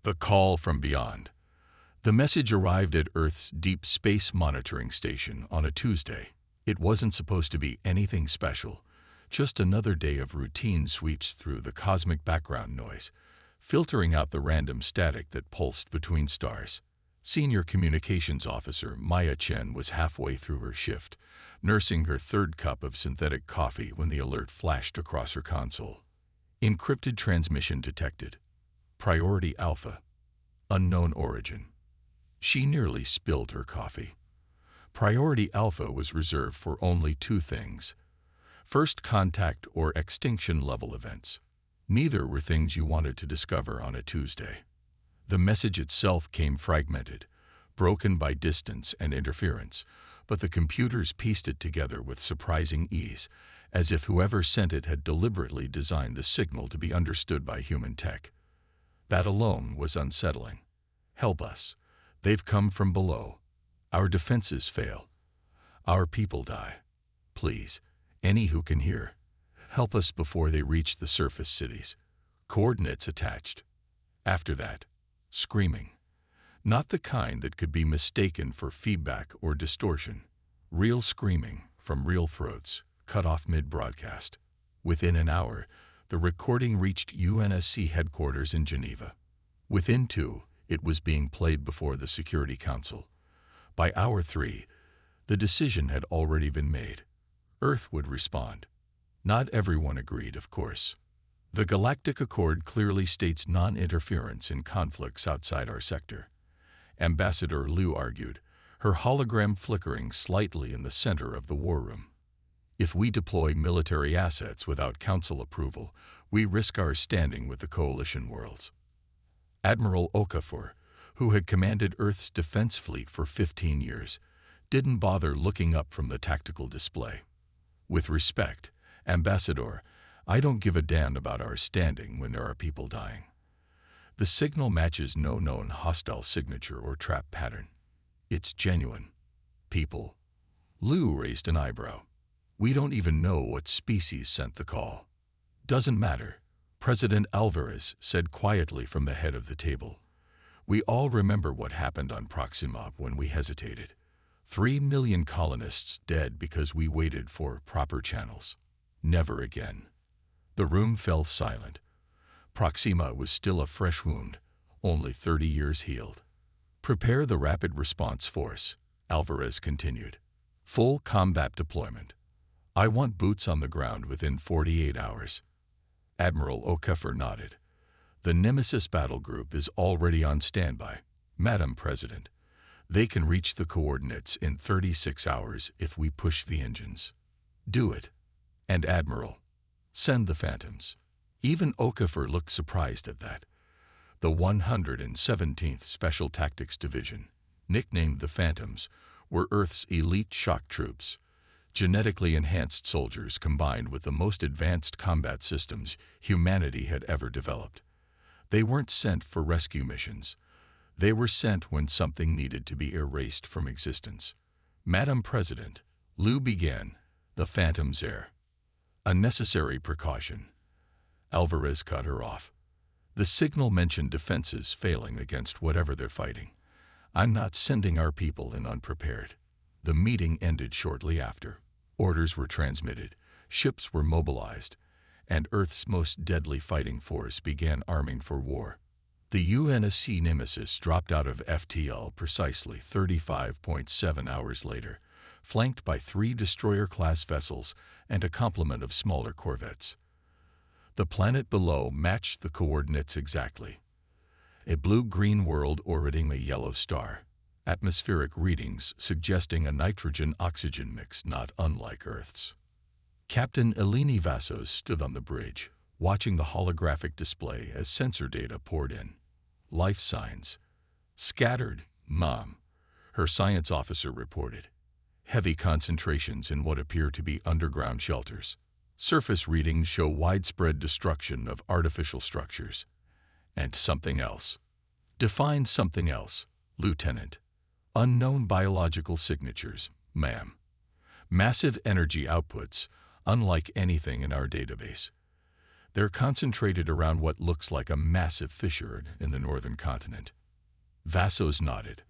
The call from beyond. The message arrived at Earth's Deep Space Monitoring Station on a Tuesday. It wasn't supposed to be anything special, just another day of routine sweeps through the cosmic background noise, filtering out the random static that pulsed between stars. Senior Communications Officer Maya Chen was halfway through her shift, nursing her third cup of synthetic coffee when the alert flashed across her console. Encrypted transmission detected. Priority Alpha. Unknown origin. She nearly spilled her coffee. Priority Alpha was reserved for only two things: first contact or extinction level events. Neither were things you wanted to discover on a Tuesday. The message itself came fragmented, broken by distance and interference, but the computers pieced it together with surprising ease, as if whoever sent it had deliberately designed the signal to be understood by human tech. That alone was unsettling. Help us. They've come from below. Our defenses fail. Our people die. Please, any who can hear, help us before they reach the surface cities. Coordinates attached. After that, screaming. Not the kind that could be mistaken for feedback or distortion. Real screaming from real throats, cut off mid-broadcast. Within an hour, the recording reached UNSC headquarters in Geneva. Within 2, it was being played before the Security Council. By hour 3, the decision had already been made. Earth would respond. Not everyone agreed, of course. The Galactic Accord clearly states non-interference in conflicts outside our sector. Ambassador Liu argued, her hologram flickering slightly in the center of the war room. If we deploy military assets without Council approval, we risk our standing with the coalition worlds. Admiral Okafor, who had commanded Earth's defense fleet for 15 years, didn't bother looking up from the tactical display. With respect, Ambassador, I don't give a damn about our standing when there are people dying. The signal matches no known hostile signature or trap pattern. It's genuine. People. Liu raised an eyebrow. We don't even know what species sent the call. Doesn't matter, President Alvarez said quietly from the head of the table. We all remember what happened on Proxima when we hesitated. 3 million colonists dead because we waited for proper channels. Never again. The room fell silent. Proxima was still a fresh wound, only 30 years healed. Prepare the Rapid Response Force, Alvarez continued. Full combat deployment. I want boots on the ground within 48 hours. Admiral Okafor nodded. The Nemesis battle group is already on standby, Madam President. They can reach the coordinates in 36 hours if we push the engines. Do it. And Admiral, send the Phantoms. Even Okafor looked surprised at that. The 117th Special Tactics Division, nicknamed the Phantoms, were Earth's elite shock troops, genetically enhanced soldiers combined with the most advanced combat systems humanity had ever developed. They weren't sent for rescue missions. They were sent when something needed to be erased from existence. Madam President, Liu began, the Phantom's heir. A necessary precaution. Alvarez cut her off. The signal mentioned defenses failing against whatever they're fighting. I'm not sending our people in unprepared. The meeting ended shortly after. Orders were transmitted, ships were mobilized, and Earth's most deadly fighting force began arming for war. The UNSC Nemesis dropped out of FTL precisely 35.7 hours later, flanked by 3 destroyer-class vessels and a complement of smaller corvettes. The planet below matched the coordinates exactly. A blue-green world orbiting a yellow star. Atmospheric readings suggesting a nitrogen-oxygen mix not unlike Earth's. Captain Eleni Vassos stood on the bridge, watching the holographic display as sensor data poured in. Life signs. Scattered, Mom, her science officer reported. Heavy concentrations in what appear to be underground shelters. Surface readings show widespread destruction of artificial structures. And something else. Define something else, Lieutenant. Unknown biological signatures, ma'am. Massive energy outputs, unlike anything in our database. They're concentrated around what looks like a massive fissure in the northern continent. Vassos nodded.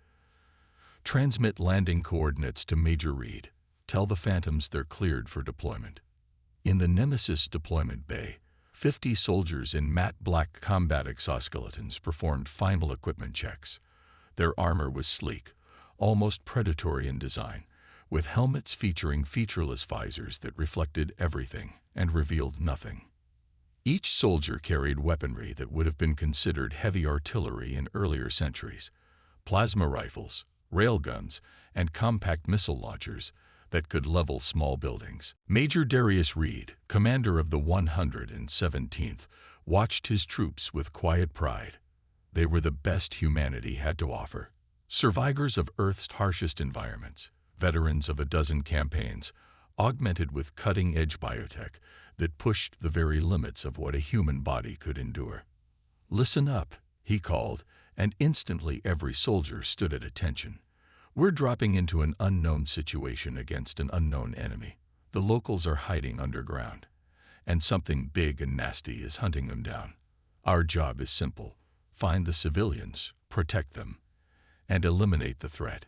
Transmit landing coordinates to Major Reed. Tell the Phantoms they're cleared for deployment. In the Nemesis deployment bay, 50 soldiers in matte black combat exoskeletons performed final equipment checks. Their armor was sleek, almost predatory in design, with helmets featuring featureless visors that reflected everything and revealed nothing. Each soldier carried weaponry that would have been considered heavy artillery in earlier centuries: plasma rifles, railguns, and compact missile launchers that could level small buildings. Major Darius Reed, commander of the 117th, watched his troops with quiet pride. They were the best humanity had to offer. Survivors of Earth's harshest environments, veterans of a dozen campaigns, augmented with cutting-edge biotech that pushed the very limits of what a human body could endure. "Listen up," he called, and instantly every soldier stood at attention. "We're dropping into an unknown situation against an unknown enemy. The locals are hiding underground, and something big and nasty is hunting them down. Our job is simple: find the civilians, protect them, and eliminate the threat."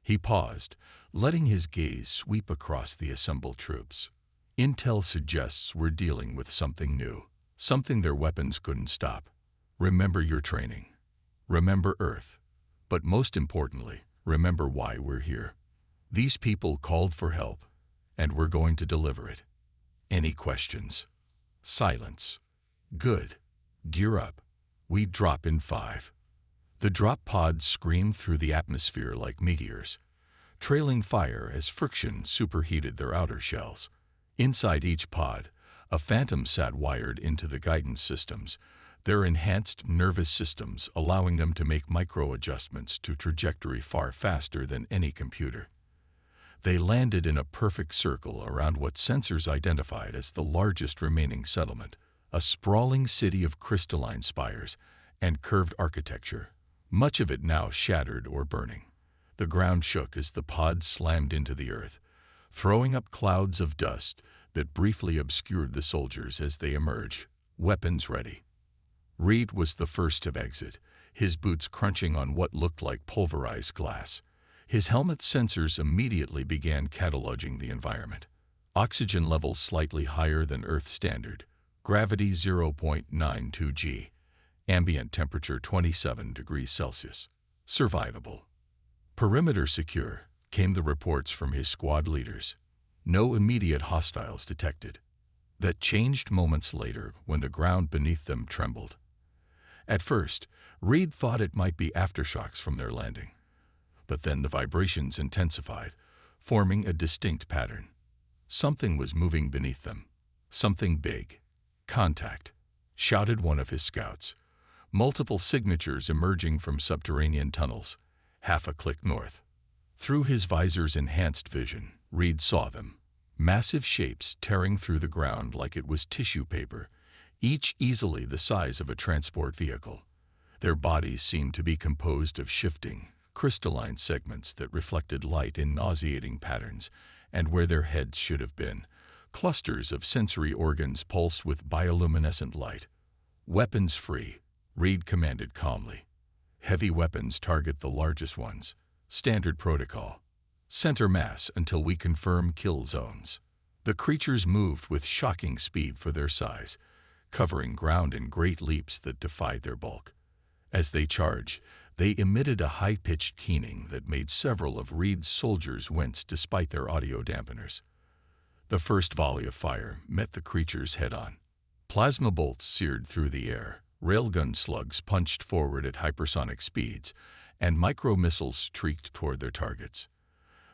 He paused, letting his gaze sweep across the assembled troops. "Intel suggests we're dealing with something new, something their weapons couldn't stop. Remember your training. Remember Earth. But most importantly, remember why we're here. These people called for help, and we're going to deliver it. Any questions?" Silence. "Good. Gear up. We drop in 5. The drop pods screamed through the atmosphere like meteors, trailing fire as friction superheated their outer shells. Inside each pod, a Phantom sat wired into the guidance systems, their enhanced nervous systems allowing them to make micro-adjustments to trajectory far faster than any computer. They landed in a perfect circle around what sensors identified as the largest remaining settlement, a sprawling city of crystalline spires and curved architecture, much of it now shattered or burning. The ground shook as the pods slammed into the earth, throwing up clouds of dust that briefly obscured the soldiers as they emerged, weapons ready. Reed was the first to exit, his boots crunching on what looked like pulverized glass. His helmet's sensors immediately began cataloging the environment. Oxygen levels slightly higher than Earth standard, gravity 0.92 G, ambient temperature 27 degrees Celsius. Survivable. Perimeter secure, came the reports from his squad leaders. No immediate hostiles detected. That changed moments later when the ground beneath them trembled. At first, Reed thought it might be aftershocks from their landing. But then the vibrations intensified, forming a distinct pattern. Something was moving beneath them. Something big. "Contact," shouted one of his scouts. Multiple signatures emerging from subterranean tunnels, half a click north. Through his visor's enhanced vision, Reed saw them. Massive shapes tearing through the ground like it was tissue paper, each easily the size of a transport vehicle. Their bodies seemed to be composed of shifting, crystalline segments that reflected light in nauseating patterns, and where their heads should have been, clusters of sensory organs pulsed with bioluminescent light. "Weapons free," Reed commanded calmly. "Heavy weapons target the largest ones. Standard protocol. Center mass until we confirm kill zones." The creatures moved with shocking speed for their size, covering ground in great leaps that defied their bulk. As they charged, they emitted a high-pitched keening that made several of Reed's soldiers wince despite their audio dampeners. The first volley of fire met the creatures head-on. Plasma bolts seared through the air, railgun slugs punched forward at hypersonic speeds, and micro-missiles streaked toward their targets.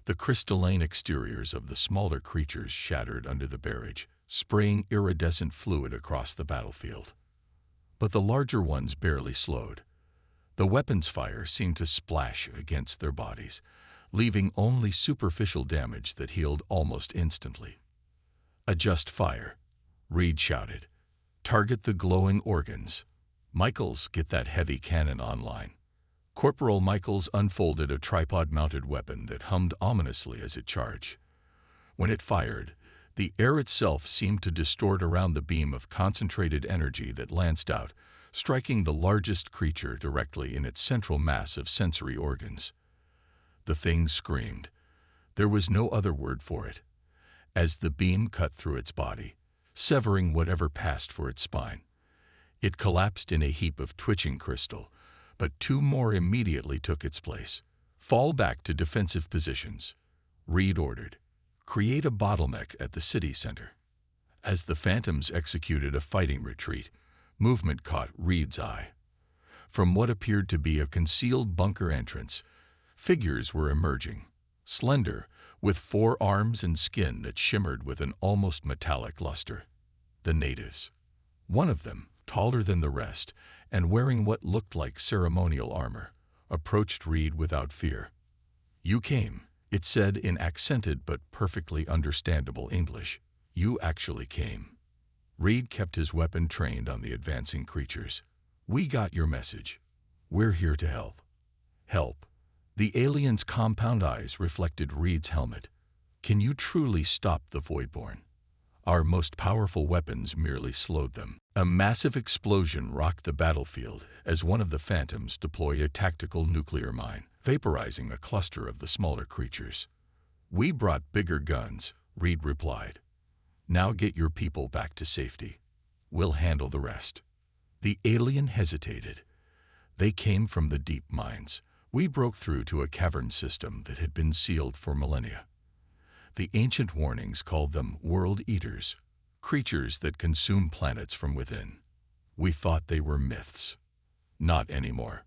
The crystalline exteriors of the smaller creatures shattered under the barrage, spraying iridescent fluid across the battlefield. But the larger ones barely slowed. The weapons fire seemed to splash against their bodies, leaving only superficial damage that healed almost instantly. "Adjust fire," Reed shouted. "Target the glowing organs. Michaels, get that heavy cannon online." Corporal Michaels unfolded a tripod-mounted weapon that hummed ominously as it charged. When it fired, The air itself seemed to distort around the beam of concentrated energy that lanced out, striking the largest creature directly in its central mass of sensory organs. The thing screamed. There was no other word for it. As the beam cut through its body, severing whatever passed for its spine, it collapsed in a heap of twitching crystal, but two more immediately took its place. Fall back to defensive positions, Reed ordered. Create a bottleneck at the city center. As the phantoms executed a fighting retreat, movement caught Reed's eye. From what appeared to be a concealed bunker entrance, figures were emerging, slender, with 4 arms and skin that shimmered with an almost metallic luster. The natives. One of them, taller than the rest, and wearing what looked like ceremonial armor, approached Reed without fear. "You came," it said in accented but perfectly understandable English. "You actually came." Reed kept his weapon trained on the advancing creatures. "We got your message. We're here to help." Help. The alien's compound eyes reflected Reed's helmet. "Can you truly stop the Voidborn?" "Our most powerful weapons merely slowed them." A massive explosion rocked the battlefield as one of the phantoms deployed a tactical nuclear mine, vaporizing a cluster of the smaller creatures. "We brought bigger guns," Reed replied. "Now get your people back to safety. We'll handle the rest." The alien hesitated. "They came from the deep mines. We broke through to a cavern system that had been sealed for millennia. The ancient warnings called them world eaters, creatures that consume planets from within. We thought they were myths. Not anymore."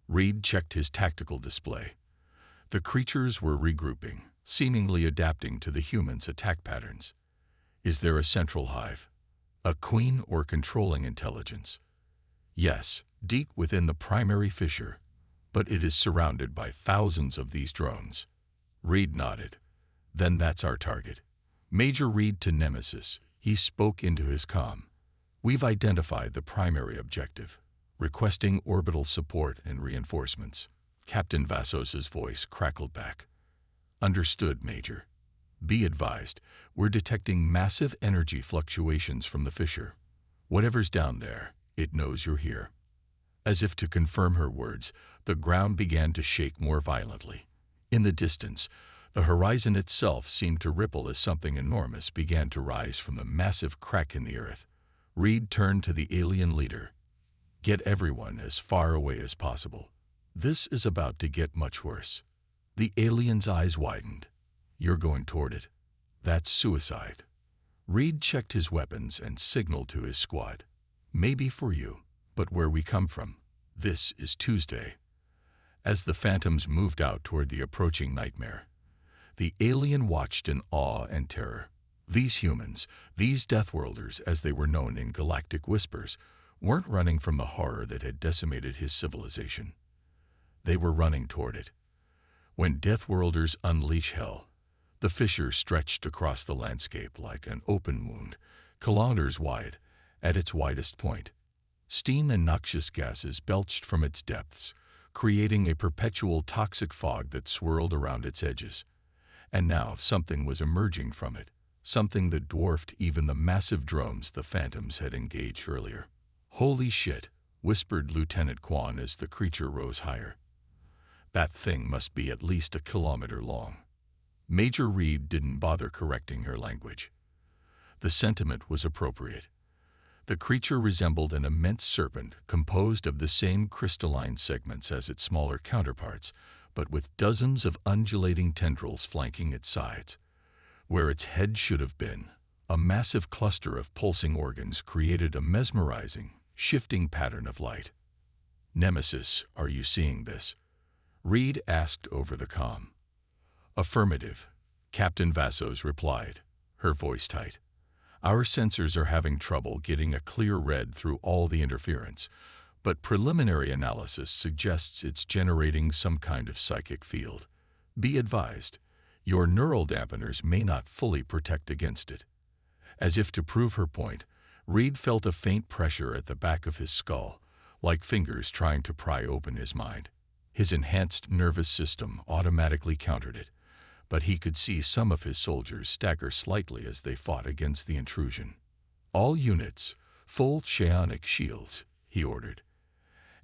Reed checked his tactical display. The creatures were regrouping, seemingly adapting to the humans' attack patterns. "Is there a central hive? A queen or controlling intelligence?" "Yes, deep within the primary fissure, but it is surrounded by thousands of these drones." Reed nodded. "Then that's our target." Major Reed to Nemesis, he spoke into his comm. "We've identified the primary objective, requesting orbital support and reinforcements." Captain Vassos's voice crackled back. "Understood, Major. Be advised, we're detecting massive energy fluctuations from the fissure. Whatever's down there, it knows you're here." As if to confirm her words, the ground began to shake more violently. In the distance, the horizon itself seemed to ripple as something enormous began to rise from the massive crack in the earth. Reed turned to the alien leader. "Get everyone as far away as possible. This is about to get much worse." The alien's eyes widened. "You're going toward it. That's suicide." Reed checked his weapons and signaled to his squad. "Maybe for you, but where we come from, this is Tuesday." As the phantoms moved out toward the approaching nightmare, the alien watched in awe and terror. These humans, these Deathworlders as they were known in galactic whispers, weren't running from the horror that had decimated his civilization. They were running toward it. When Deathworlders unleash hell, the fissure stretched across the landscape like an open wound, kilometers wide, at its widest point. Steam and noxious gases belched from its depths, creating a perpetual toxic fog that swirled around its edges. And now something was emerging from it, something that dwarfed even the massive drones the phantoms had engaged earlier. "Holy shit," whispered Lieutenant Quan as the creature rose higher. "That thing must be at least a kilometer long." Major Reed didn't bother correcting her language. The sentiment was appropriate. The creature resembled an immense serpent composed of the same crystalline segments as its smaller counterparts, but with dozens of undulating tendrils flanking its sides. Where its head should have been, a massive cluster of pulsing organs created a mesmerizing, shifting pattern of light. "Nemesis, are you seeing this?" Reed asked over the comm. "Affirmative," Captain Vassos replied, her voice tight. "Our sensors are having trouble getting a clear read through all the interference, but preliminary analysis suggests it's generating some kind of psychic field. Be advised, your neural dampeners may not fully protect against it." As if to prove her point, Reed felt a faint pressure at the back of his skull, like fingers trying to pry open his mind. His enhanced nervous system automatically countered it, but he could see some of his soldiers stagger slightly as they fought against the intrusion. "All units, full psionic shields," he ordered.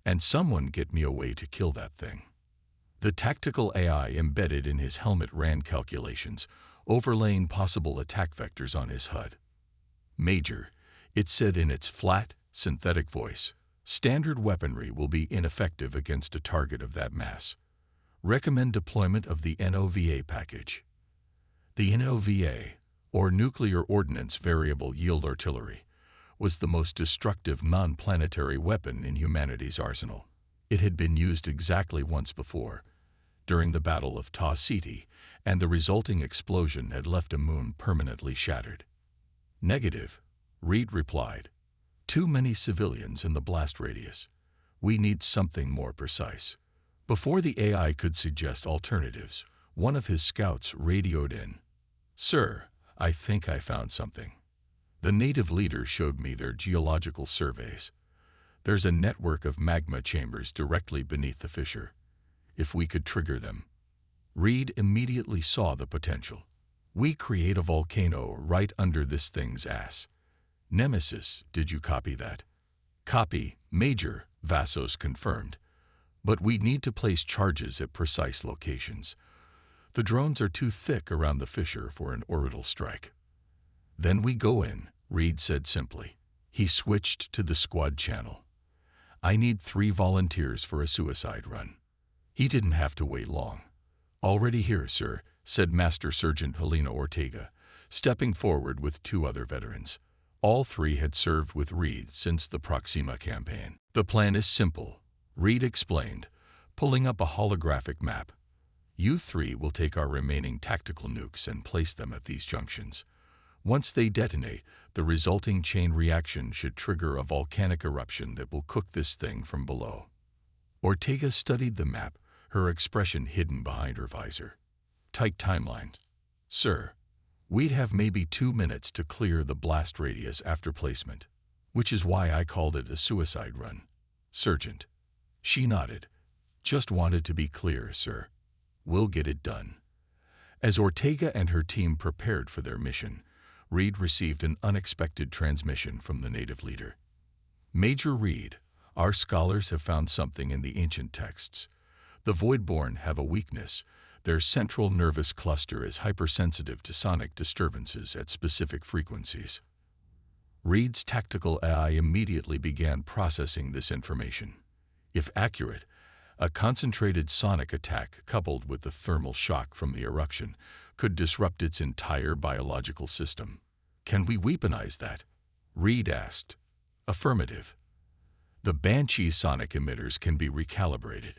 "And someone get me a way to kill that thing." The tactical AI embedded in his helmet ran calculations, overlaying possible attack vectors on his HUD. "Major," it said in its flat, synthetic voice, "standard weaponry will be ineffective against a target of that mass. Recommend deployment of the NOVA package." The NOVA, or Nuclear Ordnance Variable Yield Artillery, was the most destructive non-planetary weapon in humanity's arsenal. It had been used exactly once before, during the Battle of Ta Siti, and the resulting explosion had left a moon permanently shattered. "Negative," Reed replied. "Too many civilians in the blast radius. We need something more precise." Before the AI could suggest alternatives, one of his scouts radioed in. "Sir, I think I found something." The native leader showed me their geological surveys. "There's a network of magma chambers directly beneath the fissure. If we could trigger them." Reed immediately saw the potential. "We create a volcano right under this thing's ass." "Nemesis, did you copy that?" "Copy, Major," Vassos confirmed. "But we need to place charges at precise locations. The drones are too thick around the fissure for an orbital strike." "Then we go in," Reed said simply. He switched to the squad channel. "I need 3 volunteers for a suicide run." He didn't have to wait long. "Already here, sir," said Master Sergeant Helena Ortega, stepping forward with 2 other veterans. All 3 had served with Reed since the Proxima campaign. "The plan is simple," Reed explained, pulling up a holographic map. "You 3 will take our remaining tactical nukes and place them at these junctions. Once they detonate, the resulting chain reaction should trigger a volcanic eruption that will cook this thing from below." Ortega studied the map, her expression hidden behind her visor. "Tight timeline, sir. We'd have maybe 2 minutes to clear the blast radius after placement, which is why I called it a suicide run, Sergeant." She nodded. "Just wanted to be clear, sir. We'll get it done." As Ortega and her team prepared for their mission, Reed received an unexpected transmission from the native leader. "Major Reed, our scholars have found something in the ancient texts. The Voidborn have a weakness. Their central nervous cluster is hypersensitive to sonic disturbances at specific frequencies." Reed's tactical AI immediately began processing this information. If accurate, a concentrated sonic attack coupled with the thermal shock from the eruption could disrupt its entire biological system. "Can we weaponize that?" Reed asked. "Affirmative. The Banshee sonic emitters can be recalibrated.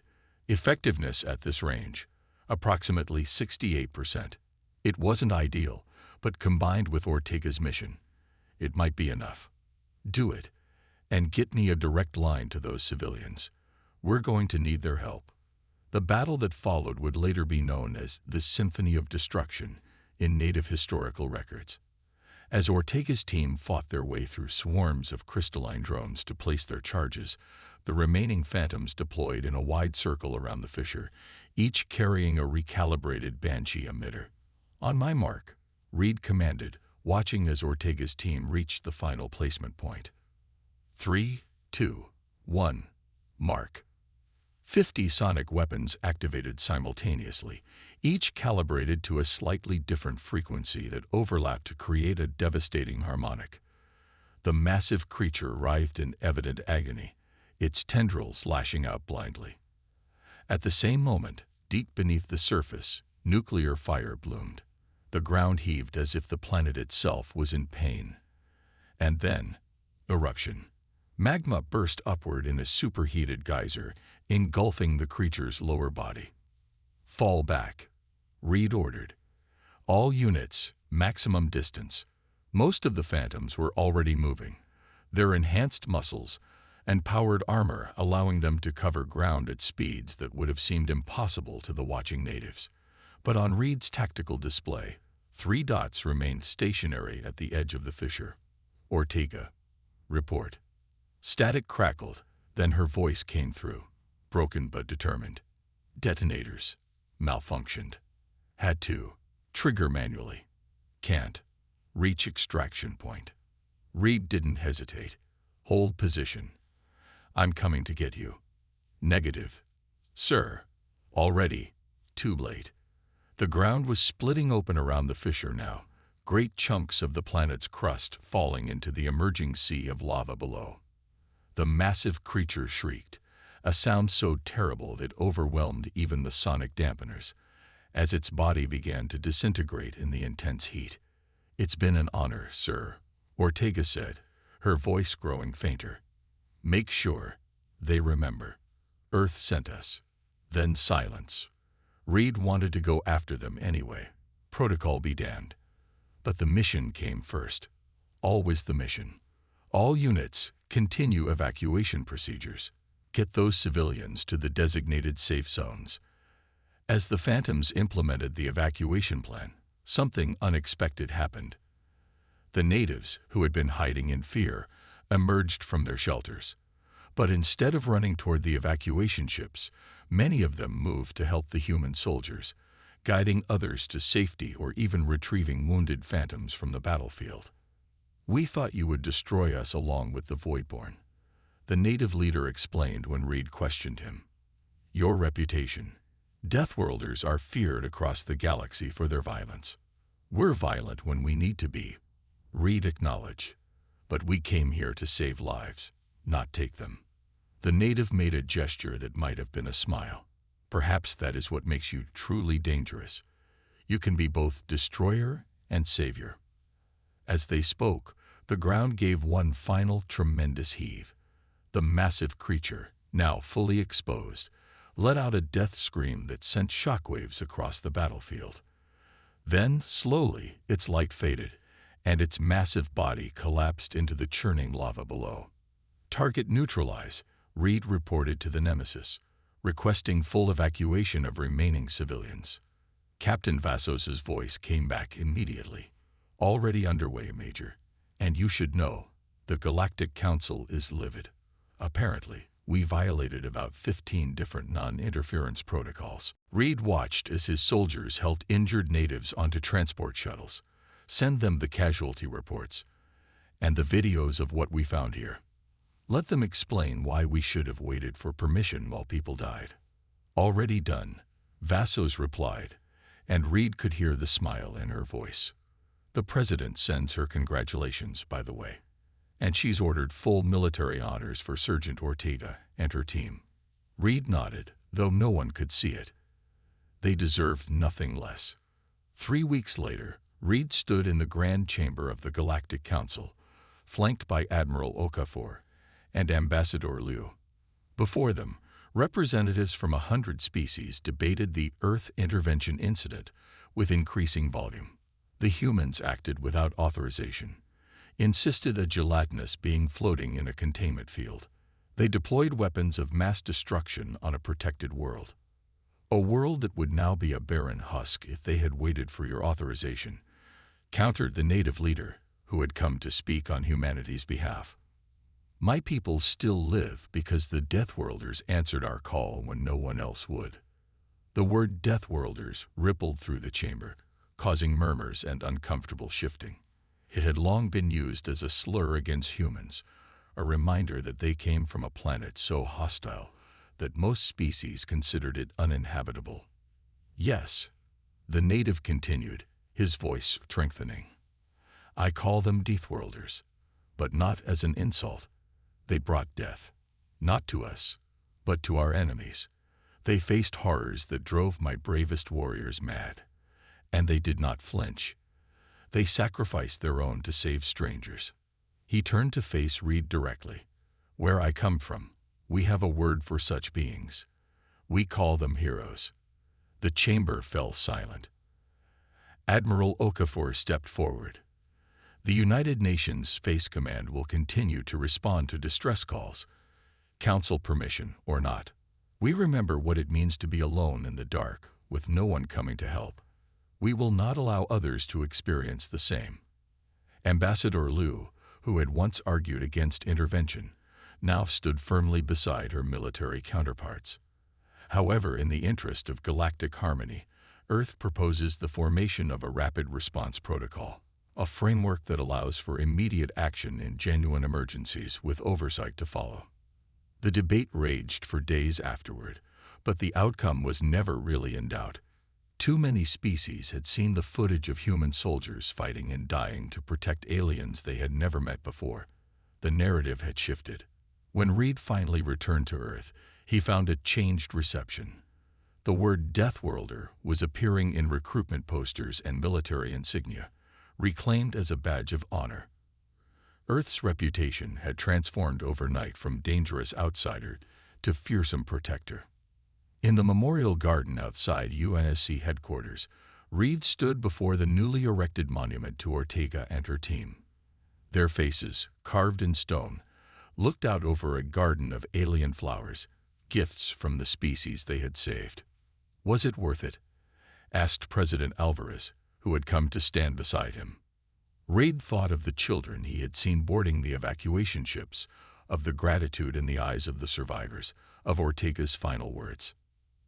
Effectiveness at this range, approximately 68%. It wasn't ideal, but combined with Ortega's mission, it might be enough. Do it, and get me a direct line to those civilians. We're going to need their help." The battle that followed would later be known as the Symphony of Destruction in native historical records. As Ortega's team fought their way through swarms of crystalline drones to place their charges, the remaining Phantoms deployed in a wide circle around the fissure, each carrying a recalibrated Banshee emitter. "On my mark," Reed commanded, watching as Ortega's team reached the final placement point. 3, 2, 1, mark. 50 sonic weapons activated simultaneously, each calibrated to a slightly different frequency that overlapped to create a devastating harmonic. The massive creature writhed in evident agony, its tendrils lashing out blindly. At the same moment, deep beneath the surface, nuclear fire bloomed. The ground heaved as if the planet itself was in pain. And then, eruption. Magma burst upward in a superheated geyser, engulfing the creature's lower body. "Fall back," Reed ordered. "All units, maximum distance." Most of the Phantoms were already moving, their enhanced muscles and powered armor allowing them to cover ground at speeds that would have seemed impossible to the watching natives. But on Reed's tactical display, 3 dots remained stationary at the edge of the fissure. "Ortega, report." Static crackled, then her voice came through, broken but determined. "Detonators malfunctioned." Had to. Trigger manually. Can't. Reach extraction point. Reed didn't hesitate. Hold position. I'm coming to get you. Negative. Sir. Already. Too late. The ground was splitting open around the fissure now, great chunks of the planet's crust falling into the emerging sea of lava below. The massive creature shrieked, a sound so terrible that it overwhelmed even the sonic dampeners, as its body began to disintegrate in the intense heat. It's been an honor, sir, Ortega said, her voice growing fainter. Make sure they remember. Earth sent us. Then silence. Reed wanted to go after them anyway. Protocol be damned. But the mission came first. Always the mission. All units, continue evacuation procedures. Get those civilians to the designated safe zones. As the Phantoms implemented the evacuation plan, something unexpected happened. The natives, who had been hiding in fear, emerged from their shelters. But instead of running toward the evacuation ships, many of them moved to help the human soldiers, guiding others to safety or even retrieving wounded Phantoms from the battlefield. We thought you would destroy us along with the Voidborn, the native leader explained when Reed questioned him. Your reputation. Deathworlders are feared across the galaxy for their violence. We're violent when we need to be, Reed acknowledged. But we came here to save lives, not take them. The native made a gesture that might have been a smile. Perhaps that is what makes you truly dangerous. You can be both destroyer and savior. As they spoke, the ground gave one final tremendous heave. The massive creature, now fully exposed, let out a death scream that sent shockwaves across the battlefield. Then, slowly, its light faded, and its massive body collapsed into the churning lava below. Target neutralize, Reed reported to the Nemesis, requesting full evacuation of remaining civilians. Captain Vassos's voice came back immediately. Already underway, Major. And you should know, the Galactic Council is livid. Apparently, we violated about 15 different non-interference protocols. Reed watched as his soldiers helped injured natives onto transport shuttles, send them the casualty reports, and the videos of what we found here. Let them explain why we should have waited for permission while people died. Already done, Vassos replied, and Reed could hear the smile in her voice. The President sends her congratulations, by the way, and she's ordered full military honors for Sergeant Ortega and her team. Reed nodded, though no one could see it. They deserved nothing less. 3 weeks later, Reed stood in the Grand Chamber of the Galactic Council, flanked by Admiral Okafor and Ambassador Liu. Before them, representatives from 100 species debated the Earth intervention incident with increasing volume. The humans acted without authorization, insisted a gelatinous being floating in a containment field. They deployed weapons of mass destruction on a protected world. A world that would now be a barren husk if they had waited for your authorization, countered the native leader, who had come to speak on humanity's behalf. My people still live because the Deathworlders answered our call when no one else would. The word Deathworlders rippled through the chamber, causing murmurs and uncomfortable shifting. It had long been used as a slur against humans, a reminder that they came from a planet so hostile that most species considered it uninhabitable. Yes, the native continued, his voice strengthening. I call them Deathworlders, but not as an insult. They brought death, not to us, but to our enemies. They faced horrors that drove my bravest warriors mad, and they did not flinch. They sacrificed their own to save strangers. He turned to face Reed directly. Where I come from, we have a word for such beings. We call them heroes. The chamber fell silent. Admiral Okafor stepped forward. The United Nations Space Command will continue to respond to distress calls, council permission or not. We remember what it means to be alone in the dark, with no one coming to help. We will not allow others to experience the same. Ambassador Liu, who had once argued against intervention, now stood firmly beside her military counterparts. However, in the interest of galactic harmony, Earth proposes the formation of a rapid response protocol, a framework that allows for immediate action in genuine emergencies with oversight to follow. The debate raged for days afterward, but the outcome was never really in doubt. Too many species had seen the footage of human soldiers fighting and dying to protect aliens they had never met before. The narrative had shifted. When Reed finally returned to Earth, he found a changed reception. The word Deathworlder was appearing in recruitment posters and military insignia, reclaimed as a badge of honor. Earth's reputation had transformed overnight from dangerous outsider to fearsome protector. In the memorial garden outside UNSC headquarters, Reed stood before the newly erected monument to Ortega and her team. Their faces, carved in stone, looked out over a garden of alien flowers, gifts from the species they had saved. "Was it worth it?" asked President Alvarez, who had come to stand beside him. Reed thought of the children he had seen boarding the evacuation ships, of the gratitude in the eyes of the survivors, of Ortega's final words.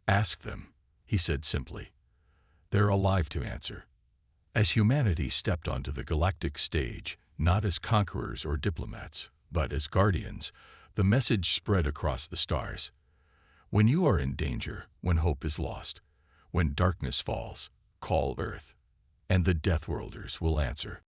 "Ask them," he said simply. "They're alive to answer." As humanity stepped onto the galactic stage, not as conquerors or diplomats, but as guardians, the message spread across the stars. When you are in danger, when hope is lost, when darkness falls, call Earth, and the Deathworlders will answer.